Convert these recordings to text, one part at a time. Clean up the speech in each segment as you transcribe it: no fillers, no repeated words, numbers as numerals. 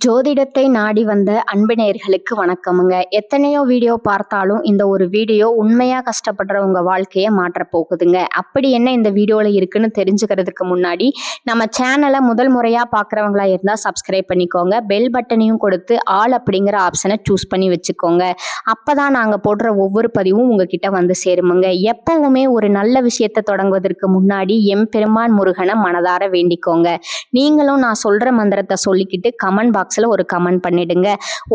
ஜோதிடத்தை நாடி வந்த அன்பு நேயர்களுக்கு வணக்கமுங்க. எத்தனையோ வீடியோ பார்த்தாலும் இந்த ஒரு வீடியோ உண்மையா கஷ்டப்படுற உங்க வாழ்க்கையை மாற்றப் போகுதுங்க. அப்படி என்ன இந்த வீடியோல இருக்குன்னு தெரிஞ்சுக்கிறதுக்கு முன்னாடி நம்ம சேனலை முதல் முறையா பார்க்குறவங்களா இருந்தால் சப்ஸ்கிரைப் பண்ணிக்கோங்க. பெல் பட்டனையும் கொடுத்து ஆல் அப்படிங்கிற ஆப்ஷனை சூஸ் பண்ணி வச்சுக்கோங்க. அப்பதான் நாங்கள் போடுற ஒவ்வொரு பதிவும் உங்ககிட்ட வந்து சேருமுங்க. எப்பவுமே ஒரு நல்ல விஷயத்தை தொடங்குவதற்கு முன்னாடி எம்பெருமான் முருகனை மனதார வேண்டிக்கோங்க. நீங்களும் நான் சொல்ற மந்திரத்தை சொல்லிக்கிட்டு கமெண்ட் பாக்ஸ்ல ஒரு கமெண்ட் பண்ணிடுங்க.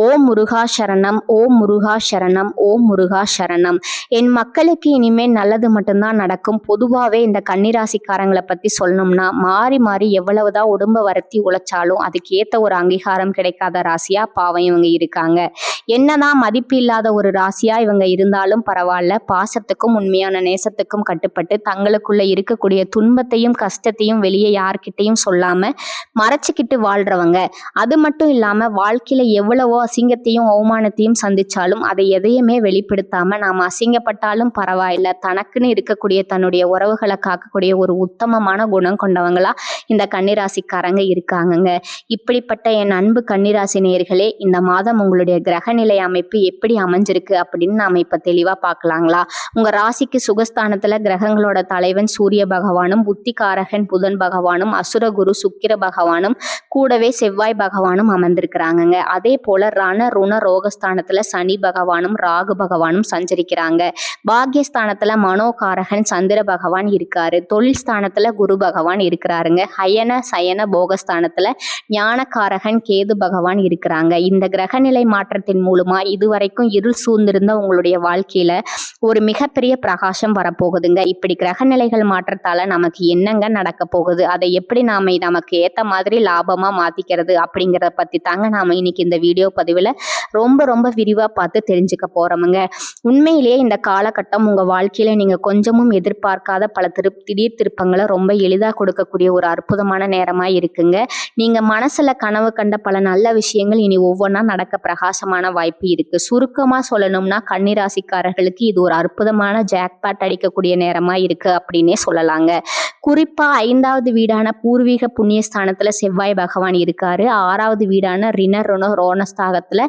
ஓம் முருகா சரணம், ஓம் முருகா சரணம், ஓம் முருகா சரணம். என் மக்களுக்கு இனிமேல் நல்லது மட்டும்தான் நடக்கும். பொதுவாகவே இந்த கன்னிராசிக்காரங்களை பத்தி சொல்லணும்னா மாறி மாறி எவ்வளவுதான் உடம்ப வருத்தி உழைச்சாலும் அதுக்கு ஏத்த ஒரு அங்கீகாரம் கிடைக்காத ராசியா பாவம் இவங்க இருக்காங்க. என்னதான் மதிப்பு இல்லாத ஒரு ராசியா இவங்க இருந்தாலும் பரவாயில்ல, பாசத்துக்கும் உண்மையான நேசத்துக்கும் கட்டுப்பட்டு தங்களுக்குள்ள இருக்கக்கூடிய துன்பத்தையும் கஷ்டத்தையும் வெளியே யார்கிட்டையும் சொல்லாம மறைச்சிக்கிட்டு வாழ்றவங்க. அது மட்டும் இல்லாம வாழ்க்கையில எவ்வளவோ அசிங்கத்தையும் அவமானத்தையும் சந்திச்சாலும் அதை எதையுமே வெளிப்படுத்தாம நாம அசிங்கப்பட்டாலும் பரவாயில்ல, தனக்குன்னு இருக்கக்கூடிய தன்னுடைய உறவுகளை காக்கக்கூடிய ஒரு உத்தமமான குணம் கொண்டவங்களா இந்த கன்னிராசிக்காரங்க இருக்காங்கங்க. இப்படிப்பட்ட என் அன்பு கன்னிராசி நேயர்களே, இந்த மாதம் உங்களுடைய கிரகநிலை அமைப்பு எப்படி அமைஞ்சிருக்கு அப்படின்னு நாம இப்ப தெளிவா பார்க்கலாங்களா? உங்க ராசிக்கு சுகஸ்தானத்துல கிரகங்களோட தலைவன் சூரிய பகவானும், புத்திகாரகன் புதன் பகவானும், அசுரகுரு சுக்கிர பகவானும், கூடவே செவ்வாய் பகவானும் அமர்ந்திருக்கிறாங்கங்க. அதே போல ரண ருண ரோகஸ்தானத்துல சனி பகவானும் ராகு பகவானும் சஞ்சரிக்கிறாங்க. பாக்யஸ்தானத்துல மனோகாரகன் சந்திர பகவான் இருக்காரு. தொழில் ஸ்தானத்துல குரு பகவான் இருக்கிறாருங்க. ஹயன சயன போகஸ்தானத்துல ஞானகாரகன் கேது பகவான் இருக்கிறாங்க. இந்த கிரகநிலை மாற்றத்தின் மூலமா இதுவரைக்கும் இருள் சூழ்ந்திருந்த உங்களுடைய வாழ்க்கையில ஒரு மிகப்பெரிய பிரகாசம் வரப்போகுதுங்க. இப்படி கிரகநிலைகள் மாற்றத்தால நமக்கு என்னங்க நடக்க போகுது, அதை எப்படி நாம நமக்கு ஏத்த மாதிரி லாபமா மாத்திக்கிறது அப்படிங்கிறத பத்தி தாங்க நாம இன்னைக்கு இந்த வீடியோ பதிவுல ரொம்ப விரிவா பார்த்து தெரிஞ்சுக்க போறோமுங்க. உண்மையிலேயே இந்த காலகட்டம் உங்க வாழ்க்கையில நீங்க கொஞ்சமும் எதிர்பார்க்காத பல திடீர் திருப்பங்களை ரொம்ப எளிதா கொடுக்கக்கூடிய ஒரு அற்புதமான நேரமா இருக்குங்க. நீங்க மனசுல கனவு கண்ட பல நல்ல விஷயங்கள் இனி ஒவ்வொன்றா நடக்க பிரகாசமான வாய்ப்பு இருக்கு. சுருக்கமா சொல்லணும்னா கன்னிராசிக்காரர்களுக்கு இது ஒரு அற்புதமான ஜாக்பாட் அடிக்கக்கூடிய நேரமா இருக்கு அப்படின்னே சொல்லலாங்க. குறிப்பா 5வது வீடான பூர்வீக புண்ணியஸ்தானத்துல செவ்வாய் பகவான் இருக்காரு. 6வது வீடான ரிண ருண ரோணஸ்தாகத்துல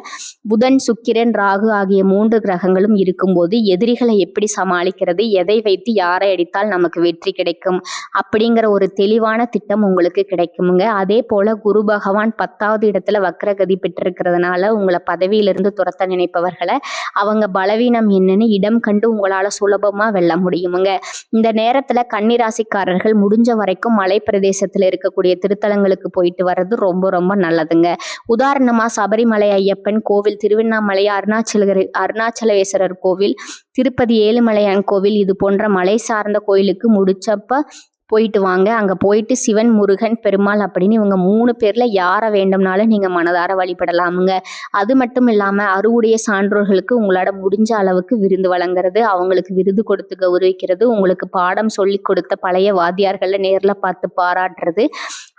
புதன் சுக்கிரன் ராகு ஆகிய 3 கிரகங்களும் இருக்கும்போது எதிரிகளை எப்படி சமாளிக்கிறது, எதை வைத்து யாரை அடித்தால் நமக்கு வெற்றி கிடைக்கும் அப்படிங்கிற ஒரு தெளிவான திட்டம் உங்களுக்கு கிடைக்குமுங்க. அதே போல குரு பகவான் 10வது இடத்துல வக்ரகதி பெற்றிருக்கிறதுனால உங்களை பதவியிலிருந்து துரத்த நினைப்பவர்களை அவங்க பலவீனம் என்னன்னு இடம் கண்டு உங்களால சுலபமா வெல்ல முடியுமுங்க. இந்த நேரத்துல கன்னிராசிக்காரர்கள் முடிஞ்ச வரைக்கும் மலை பிரதேசத்துல இருக்கக்கூடிய திருத்தலங்களுக்கு போயிட்டு வர்றது ரொம்ப நல்லதுங்க. உதாரணமா சபரிமலை ஐயப்பன் கோவில், திருவண்ணாமலை அருணாச்சலேஸ்வரர் கோவில், திருப்பதி ஏழுமலையான் கோவில், இது போன்ற மலை சார்ந்த கோயிலுக்கு முடிச்சப்ப போயிட்டு வாங்க. அங்க போயிட்டு சிவன் முருகன் பெருமாள் அப்படின்னு இவங்க 3 பேர்ல யாரை வேண்டும்னாலும் நீங்க மனதார வழிபடலாமுங்க. அது மட்டும் இல்லாம அறுவுடைய சான்றோர்களுக்கு உங்களோட முடிஞ்ச அளவுக்கு விருந்து வழங்குறது, அவங்களுக்கு விருது கொடுத்து கௌரவிக்கிறது, உங்களுக்கு பாடம் சொல்லி கொடுத்த பழைய வாத்தியார்களை நேர்ல பார்த்து பாராட்டுறது,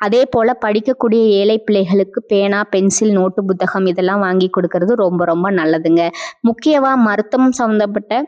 அதே போல படிக்கக்கூடிய ஏழை பிள்ளைகளுக்கு பேனா பென்சில் நோட்டு புத்தகம் இதெல்லாம் வாங்கி கொடுக்கறது ரொம்ப நல்லதுங்க. முக்கியமா மருத்துவம் சம்பந்தப்பட்ட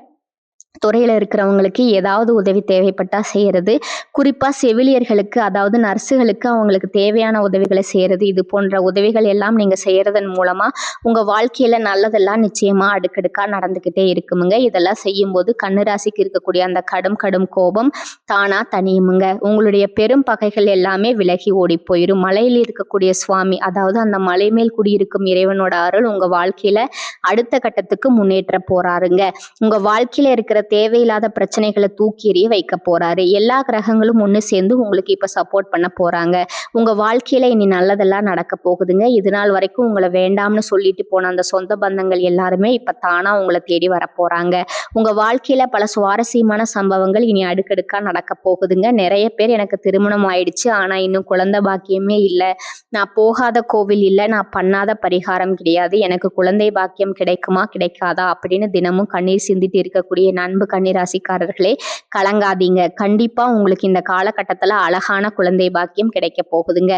துறையில் இருக்கிறவங்களுக்கு ஏதாவது உதவி தேவைப்பட்டா செய்கிறது, குறிப்பாக செவிலியர்களுக்கு அதாவது நர்ஸுகளுக்கு அவங்களுக்கு தேவையான உதவிகளை செய்கிறது, இது போன்ற உதவிகள் எல்லாம் நீங்கள் செய்கிறதன் மூலமாக உங்கள் வாழ்க்கையில் நல்லதெல்லாம் நிச்சயமாக அடுக்கடுக்காக நடந்துக்கிட்டே இருக்குமுங்க. இதெல்லாம் செய்யும்போது கன்னிராசிக்கு இருக்கக்கூடிய அந்த கடும் கோபம் தானாக தனியுமுங்க. உங்களுடைய பெரும் பகைகள் எல்லாமே விலகி ஓடி போயிடும். மலையில் இருக்கக்கூடிய சுவாமி அதாவது அந்த மலை மேல் குடியிருக்கும் இறைவனோட அருள் உங்கள் வாழ்க்கையில் அடுத்த கட்டத்துக்கு முன்னேற்ற போறாருங்க. உங்கள் வாழ்க்கையில் இருக்கிற தேவையில்லாத பிரச்சனைகளை தூக்கி எறிய வைக்க போறாரு. எல்லா கிரகங்களும் ஒன்று சேர்ந்து உங்களுக்கு இப்ப சப்போர்ட் பண்ண போறாங்க. உங்க வாழ்க்கையில இனி நல்லதெல்லாம் நடக்க போகுதுங்க. இது நாள் வரைக்கும் உங்களை வேண்டாம்னு சொல்லிட்டு போன அந்த சொந்த பந்தங்கள் எல்லாருமே இப்ப தானா உங்களை தேடி வர போறாங்க. உங்க வாழ்க்கையில பல சுவாரஸ்யமான சம்பவங்கள் இனி அடுக்கடுக்கா நடக்க போகுதுங்க. நிறைய பேர் எனக்கு திருமணம் ஆயிடுச்சு ஆனா இன்னும் குழந்தை பாக்கியமே இல்லை, நான் போகாத கோவில் இல்லை, நான் பண்ணாத பரிகாரம் கிடையாது, எனக்கு குழந்தை பாக்கியம் கிடைக்குமா கிடைக்காதா அப்படின்னு தினமும் கண்ணீர் சிந்திட்டு இருக்கக்கூடிய அன்பு கன்னிராசிக்காரர்களே, கலங்காதீங்க. கண்டிப்பா உங்களுக்கு இந்த காலகட்டத்துல அழகான குழந்தை பாக்கியம் கிடைக்க போகுதுங்க.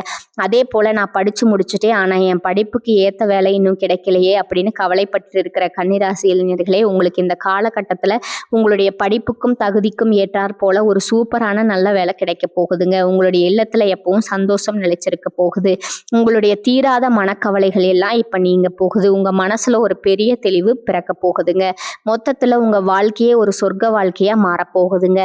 அதே போல நான் படிச்சு முடிச்சுட்டேன், ஆனா என் படிப்புக்கு ஏத்த வேலை இன்னும் கிடைக்கலையே அப்படின்னு கவலைப்பட்டு இருக்கிற கன்னிராசி இளைஞர்களே, உங்களுக்கு இந்த காலகட்டத்துல உங்களுடைய படிப்புக்கும் தகுதிக்கும் ஏற்றாற் போல ஒரு சூப்பரான நல்ல வேலை கிடைக்க போகுதுங்க. உங்களுடைய இல்லத்துல எப்பவும் சந்தோஷம் நிலைச்சிருக்க போகுது. உங்களுடைய தீராத மனக்கவலைகள் எல்லாம் இப்ப நீங்க போகுது. உங்க மனசுல ஒரு பெரிய தெளிவு பிறக்க போகுதுங்க. மொத்தத்துல உங்க வாழ்க்கையே ஒரு சொர்க்க வாழ்க்கையா மாறப்போகுதுங்க.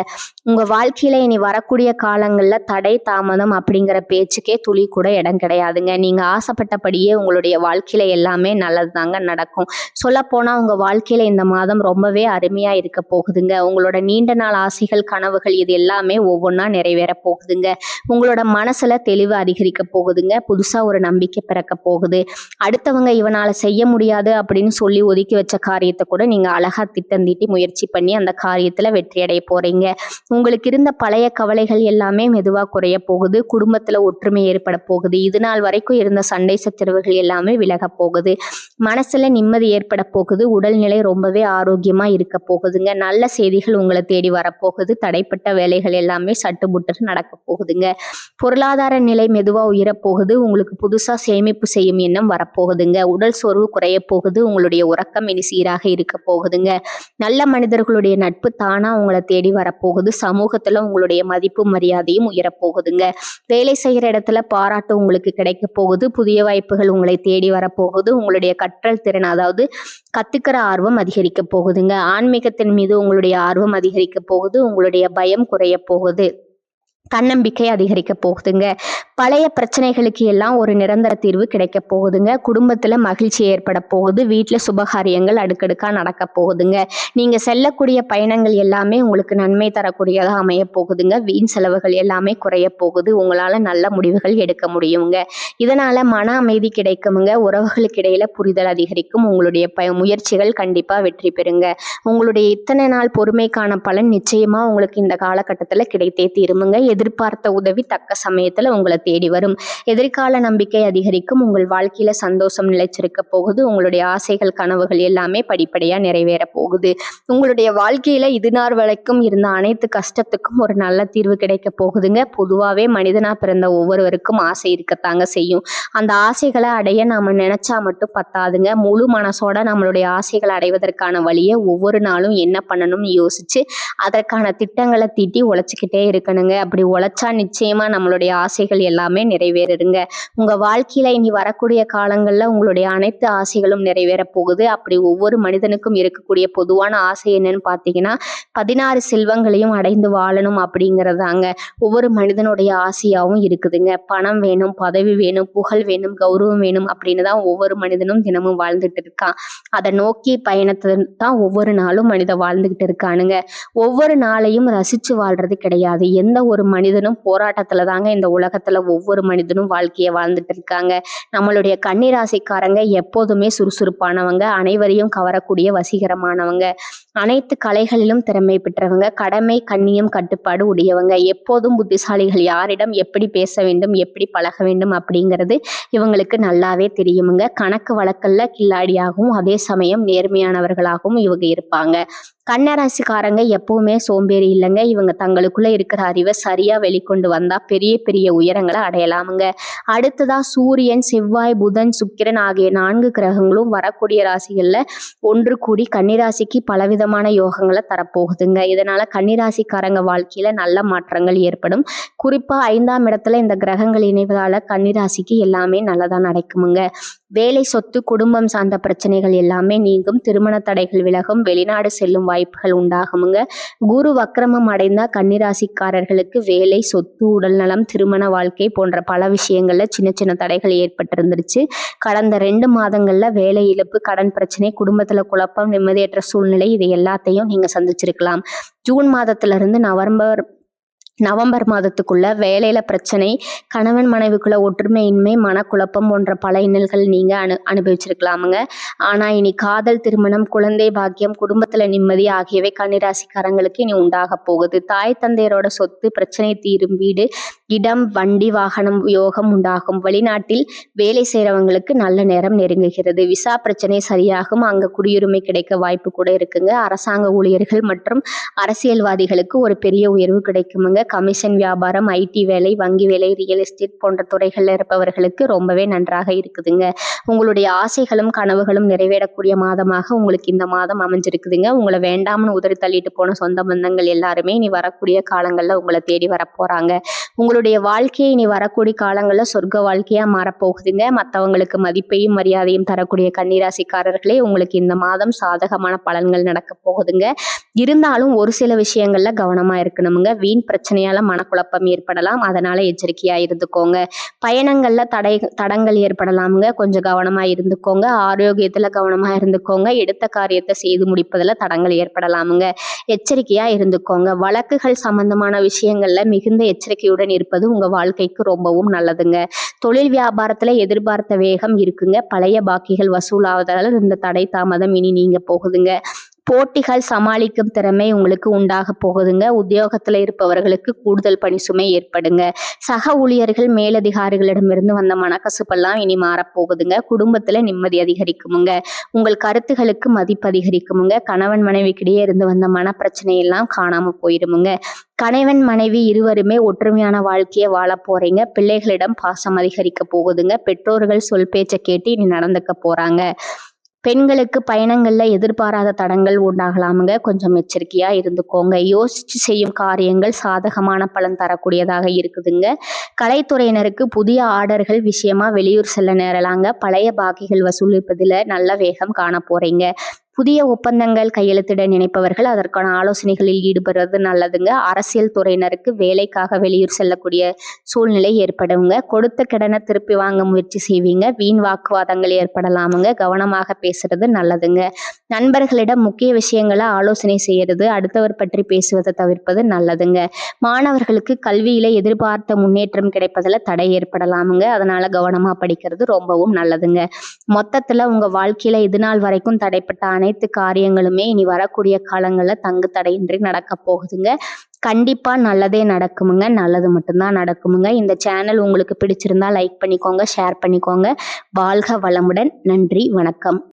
உங்க வாழ்க்கையில இனி வரக்கூடிய காலங்கள்ல தடை தாமதம் அப்படிங்கிற பேச்சுக்கே துளி கூட இடம் கிடையாதுங்க. நீங்க ஆசைப்பட்டபடியே உங்களுடைய வாழ்க்கையில எல்லாமே நல்லதுதாங்க நடக்கும். சொல்லப்போனா உங்க வாழ்க்கையில இந்த மாதம் ரொம்பவே அருமையா இருக்க போகுதுங்க. உங்களோட நீண்ட நாள் ஆசைகள் கனவுகள் இது எல்லாமே ஒவ்வொன்றா நிறைவேற போகுதுங்க. உங்களோட மனசுல தெளிவு அதிகரிக்க போகுதுங்க. புதுசா ஒரு நம்பிக்கை பிறக்க போகுது. அடுத்தவங்க இவனால செய்ய முடியாது அப்படின்னு சொல்லி ஒதுக்கி வச்ச காரியத்தை கூட நீங்க அழகா திட்டம் தீட்டி முயற்சி பண்ணி அந்த காரியத்துல வெற்றி அடைய போறீங்க. உங்களுக்கு இருந்த பழைய கவலைகள் எல்லாமே மெதுவா குறைய போகுது. குடும்பத்துல ஒற்றுமை ஏற்பட போகுது. இது நாள் வரைக்கும் இருந்த சண்டை சச்சரவுகள் எல்லாமே விலக போகுது. மனசுல நிம்மதி ஏற்பட போகுது. உடல்நிலை ரொம்பவே ஆரோக்கியமா இருக்க போகுதுங்க. நல்ல செய்திகள் உங்களை தேடி வரப்போகுது. தடைப்பட்ட வேலைகள் எல்லாமே சட்டுமுட்டு நடக்க போகுதுங்க. பொருளாதார நிலை மெதுவா உயரப்போகுது. உங்களுக்கு புதுசா சேமிப்பு செய்யும் எண்ணம் வரப்போகுதுங்க. உடல் சோர்வு குறைய போகுது. உங்களுடைய உறக்கம் இனி சீராக இருக்க போகுதுங்க. நல்ல மனிதர்களுடைய நட்பு தானா உங்களை தேடி வரப்போகுது. சமூகத்துல உங்களுடைய மதிப்பு மரியாதையும் உயரப்போகுதுங்க. வேலை செய்கிற இடத்துல பாராட்டு உங்களுக்கு கிடைக்க போகுது. புதிய வாய்ப்புகள் உங்களை தேடி வரப்போகுது. உங்களுடைய கற்றல் திறன் அதாவது கத்துக்கிற ஆர்வம் அதிகரிக்க போகுதுங்க. ஆன்மீகத்தின் மீது உங்களுடைய ஆர்வம் அதிகரிக்க போகுது. உங்களுடைய பயம் குறைய போகுது. தன்னம்பிக்கை அதிகரிக்க போகுதுங்க. பழைய பிரச்சனைகளுக்கு எல்லாம் ஒரு நிரந்தர தீர்வு கிடைக்க போகுதுங்க. குடும்பத்துல மகிழ்ச்சி ஏற்பட போகுது. வீட்டுல சுபகாரியங்கள் அடுக்கடுக்கா நடக்க போகுதுங்க. நீங்க செல்லக்கூடிய பயணங்கள் எல்லாமே உங்களுக்கு நன்மை தரக்கூடியதாக அமைய போகுதுங்க. வீண் செலவுகள் எல்லாமே குறைய போகுது. உங்களால நல்ல முடிவுகள் எடுக்க முடியுங்க. இதனால மன அமைதி கிடைக்குமுங்க. உறவுகளுக்கு இடையில புரிதல் அதிகரிக்கும். உங்களுடைய முயற்சிகள் கண்டிப்பா வெற்றி பெறுங்க. உங்களுடைய இத்தனை நாள் பொறுமைக்கான பலன் நிச்சயமா உங்களுக்கு இந்த காலகட்டத்துல கிடைத்தே தீருமுங்க. எதிர்பார்த்த உதவி தக்க சமயத்துல உங்களை தேடி வரும். எதிர்கால நம்பிக்கை அதிகரிக்கும். உங்கள் வாழ்க்கையில சந்தோஷம் நிலைச்சிருக்க போகுது. உங்களுடைய ஆசைகள் கனவுகள் எல்லாமே படிப்படியா நிறைவேற போகுது. உங்களுடைய வாழ்க்கையில இது நாள் வரைக்கும் இருந்த அனைத்து கஷ்டத்துக்கும் ஒரு நல்ல தீர்வு கிடைக்க போகுதுங்க. பொதுவாவே மனிதனா பிறந்த ஒவ்வொருவருக்கும் ஆசை இருக்கத்தாங்க செய்யும். அந்த ஆசைகளை அடைய நாம நினைச்சா மட்டும் பத்தாதுங்க. முழு மனசோட நம்மளுடைய ஆசைகளை அடைவதற்கான வழியை ஒவ்வொரு நாளும் என்ன பண்ணணும்னு யோசிச்சு அதற்கான திட்டங்களை தீட்டி உழைச்சிக்கிட்டே இருக்கணுங்க. அப்படி உழைச்சா நிச்சயமா நம்மளுடைய ஆசைகள் எல்லாமே நிறைவேறுங்க. உங்க வாழ்க்கையில இனி வரக்கூடிய காலங்கள்ல உங்களுடைய அனைத்து ஆசைகளும் நிறைவேற போகுது. அப்படி ஒவ்வொரு மனிதனுக்கும் இருக்கக்கூடிய பொதுவான ஆசை என்னன்னு பாத்தீங்கன்னா 16 செல்வங்களையும் அடைந்து வாழணும் அப்படிங்கறதாங்க ஒவ்வொரு மனிதனுடைய ஆசையாவும் இருக்குதுங்க. பணம் வேணும், பதவி வேணும், புகழ் வேணும், கௌரவம் வேணும் அப்படின்னு தான் ஒவ்வொரு மனிதனும் தினமும் வாழ்ந்துட்டு இருக்கான். அதை நோக்கி பயணத்தை தான் ஒவ்வொரு நாளும் மனிதன் வாழ்ந்துகிட்டு இருக்கானுங்க. ஒவ்வொரு நாளையும் ரசிச்சு வாழ்றது கிடையாது. எந்த ஒரு மனிதனும் போராட்டத்துல தாங்க இந்த உலகத்துல ஒவ்வொரு மனிதனும் வாழ்க்கைய வாழ்ந்துட்டு இருக்காங்க. நம்மளுடைய கன்னிராசிக்காரங்க எப்போதுமே சுறுசுறுப்பானவங்க, அனைவரையும் கவரக்கூடிய வசீகரமானவங்க, அனைத்து கலைகளிலும் திறமை பெற்றவங்க, கடமை கண்ணியம் கட்டுப்பாடு உடையவங்க, எப்போதும் புத்திசாலிகள். யாரிடம் எப்படி பேச வேண்டும், எப்படி பழக வேண்டும் அப்படிங்கிறது இவங்களுக்கு நல்லாவே தெரியுமுங்க. கணக்கு வழக்கல்ல கில்லாடியாகவும் அதே சமயம் நேர்மையானவர்களாகவும் இவங்க இருப்பாங்க. கன்னிராசிக்காரங்க எப்பவுமே சோம்பேறி இல்லைங்க. இவங்க தங்களுக்குள்ள இருக்கிற அறிவை சரியா வெளிக்கொண்டு வந்தா பெரிய பெரிய உயரங்களை அடையலாமுங்க. அடுத்ததா சூரியன், செவ்வாய், புதன், சுக்கிரன் ஆகிய 4 கிரகங்களும் வரக்கூடிய ராசிகள்ல ஒன்று கூடி கன்னிராசிக்கு பலவிதமான யோகங்களை தரப்போகுதுங்க. இதனால கன்னிராசிக்காரங்க வாழ்க்கையில நல்ல மாற்றங்கள் ஏற்படும். குறிப்பா 5ஆம் இடத்துல இந்த கிரகங்கள் இணைவதால கன்னிராசிக்கு எல்லாமே நல்லதா நடக்குமுங்க. வேலை, சொத்து, குடும்பம் சார்ந்த பிரச்சனைகள் எல்லாமே நீங்கும். திருமண தடைகள் விலகும். வெளிநாடு செல்லும் வாய்ப்புகள் உண்டாகுமுங்க. குரு வக்ரமம் அடைந்த கன்னிராசிக்காரர்களுக்கு வேலை, சொத்து, உடல்நலம், திருமண வாழ்க்கை போன்ற பல விஷயங்கள்ல சின்ன சின்ன தடைகள் ஏற்பட்டிருந்துருச்சு. கடந்த 2 மாதங்கள்ல வேலை இழப்பு, கடன் பிரச்சனை, குடும்பத்துல குழப்பம், நிம்மதியற்ற சூழ்நிலை இது எல்லாத்தையும் நீங்க சந்திச்சிருக்கலாம். ஜூன் மாதத்துல இருந்து நவம்பர் நவம்பர் மாதத்துக்குள்ள வேலையில பிரச்சனை, கணவன் மனைவிக்குள்ள ஒற்றுமையின்மை, மனக்குழப்பம் போன்ற பல இன்னல்கள் நீங்க அனுபவிச்சிருக்கலாமுங்க. ஆனா இனி காதல், திருமணம், குழந்தை பாக்கியம், குடும்பத்துல நிம்மதி ஆகியவை கன்னிராசிக்காரங்களுக்கு இனி உண்டாக போகுது. தாய் தந்தையரோட சொத்து பிரச்சனை தீரும், வீடு, இடம், வண்டி, வாகனம் யோகம் உண்டாகும். வெளிநாட்டில் வேலை செய்யறவங்களுக்கு நல்ல நேரம் நெருங்குகிறது. விசா பிரச்சனை சரியாகும், அங்க குடியுரிமை கிடைக்க வாய்ப்பு கூட இருக்குங்க. அரசாங்க ஊழியர்கள் மற்றும் அரசியல்வாதிகளுக்கு ஒரு பெரிய உயர்வு கிடைக்குமுங்க. கமிஷன் வியாபாரம், ஐடி வேலை, வங்கி வேலை, ரியல் எஸ்டேட் போன்ற துறைகள்ல இருப்பவர்களுக்கு ரொம்பவே நன்றாக இருக்குதுங்க. உங்களுடைய ஆசைகளும் கனவுகளும் நிறைவேறக்கூடிய மாதமாக உங்களுக்கு இந்த மாதம் அமைஞ்சிருக்குதுங்க. உங்களை வேண்டாம்னு உதறி தள்ளிட்டு போன சொந்த பந்தங்கள் எல்லாருமே இனி வரக்கூடிய காலங்கள்ல உங்களை தேடி வரப்போறாங்க. உங்களுடைய வாழ்க்கையை இனி வரக்கூடிய காலங்கள்ல சொர்க்க வாழ்க்கையா மாறப்போகுதுங்க. மற்றவங்களுக்கு மதிப்பையும் மரியாதையும் தரக்கூடிய கன்னிராசிக்காரர்களே, உங்களுக்கு இந்த மாதம் சாதகமான பலன்கள் நடக்க போகுதுங்க. இருந்தாலும் ஒரு சில விஷயங்கள்ல கவனமா இருக்கணுமுங்க. வீண் பிரச்சனையால மனக்குழப்பம் ஏற்படலாம், அதனால எச்சரிக்கையா இருந்துக்கோங்க. பயணங்கள்ல தடங்கள் ஏற்படலாமுங்க, கொஞ்சம் கவனமா இருந்துக்கோங்க. ஆரோக்கியத்துல கவனமா இருந்துக்கோங்க. எடுத்த காரியத்தை செய்து முடிப்பதுல தடங்கள் ஏற்படலாமுங்க, எச்சரிக்கையா இருந்துக்கோங்க. வழக்குகள் சம்பந்தமான விஷயங்கள்ல மிகுந்த எச்சரிக்கையுடன் இருப்பது உங்க வாழ்க்கைக்கு ரொம்பவும் நல்லதுங்க. தொழில் வியாபாரத்துல எதிர்பார்த்த வேகம் இருக்குங்க. பழைய பாக்கிகள் வசூலாவதால இந்த தடை தாமதம் இனி நீங்க போகுதுங்க. போட்டிகள் சமாளிக்கும் திறமை உங்களுக்கு உண்டாக போகுதுங்க. உத்தியோகத்துல இருப்பவர்களுக்கு கூடுதல் பணி சுமை ஏற்படுங்க. சக ஊழியர்கள், மேலதிகாரிகளிடமிருந்து வந்த மனக்கசுப்பெல்லாம் இனி மாறப்போகுதுங்க. குடும்பத்துல நிம்மதி அதிகரிக்குமுங்க. உங்கள் கருத்துகளுக்கு மதிப்பு அதிகரிக்குமுங்க. கணவன் மனைவிக்கிடையே இருந்து வந்த மனப்பிரச்சனை எல்லாம் காணாம போயிருமுங்க. கணவன் மனைவி இருவருமே ஒற்றுமையான வாழ்க்கையை வாழ போறீங்க. பிள்ளைகளிடம் பாசம் அதிகரிக்க போகுதுங்க. பெற்றோர்கள் சொல் பேச்சை கேட்டு இனி நடந்துக்க போறாங்க. பெண்களுக்கு பயணங்கள்ல எதிர்பாராத தடங்கள் உண்டாகலாமுங்க, கொஞ்சம் எச்சரிக்கையா இருந்துக்கோங்க. யோசிச்சு செய்யும் காரியங்கள் சாதகமான பலன் தரக்கூடியதாக இருக்குதுங்க. கலைத்துறையினருக்கு புதிய ஆர்டர்கள் விஷயமா வெளியூர் செல்ல நேரலாங்க. பழைய பாக்கிகள் வசூலிப்பதில் நல்ல வேகம் காண போறீங்க. புதிய ஒப்பந்தங்கள் கையெழுத்திட நினைப்பவர்கள் அதற்கான ஆலோசனைகளில் ஈடுபடுறது நல்லதுங்க. அரசியல் துறையினருக்கு வேலைக்காக வெளியூர் செல்லக்கூடிய சூழ்நிலை ஏற்படுங்க. கொடுத்த கடனை திருப்பி வாங்க முயற்சி செய்வீங்க. வீண் வாக்குவாதங்கள் ஏற்படலாமுங்க, கவனமாக பேசுறது நல்லதுங்க. நண்பர்களிடம் முக்கிய விஷயங்களை ஆலோசனை செய்யறது, அடுத்தவர் பற்றி பேசுவதை தவிர்ப்பது நல்லதுங்க. மாணவர்களுக்கு கல்வியில எதிர்பார்த்த முன்னேற்றம் கிடைப்பதில் தடை ஏற்படலாமுங்க, அதனால கவனமா படிக்கிறது ரொம்பவும் நல்லதுங்க. மொத்தத்துல உங்க வாழ்க்கையில இது நாள் வரைக்கும் தடைப்பட்ட அனைத்து காரியங்களுமே இனி வரக்கூடிய காலங்களில் தங்கு தடையின்றி நடக்க போகுதுங்க. கண்டிப்பா நல்லதே நடக்குமுங்க, நல்லது மட்டும்தான் நடக்குமுங்க. இந்த சேனல் உங்களுக்கு பிடிச்சிருந்தா லைக் பண்ணிக்கோங்க, ஷேர் பண்ணிக்கோங்க. வாழ்க வளமுடன். நன்றி, வணக்கம்.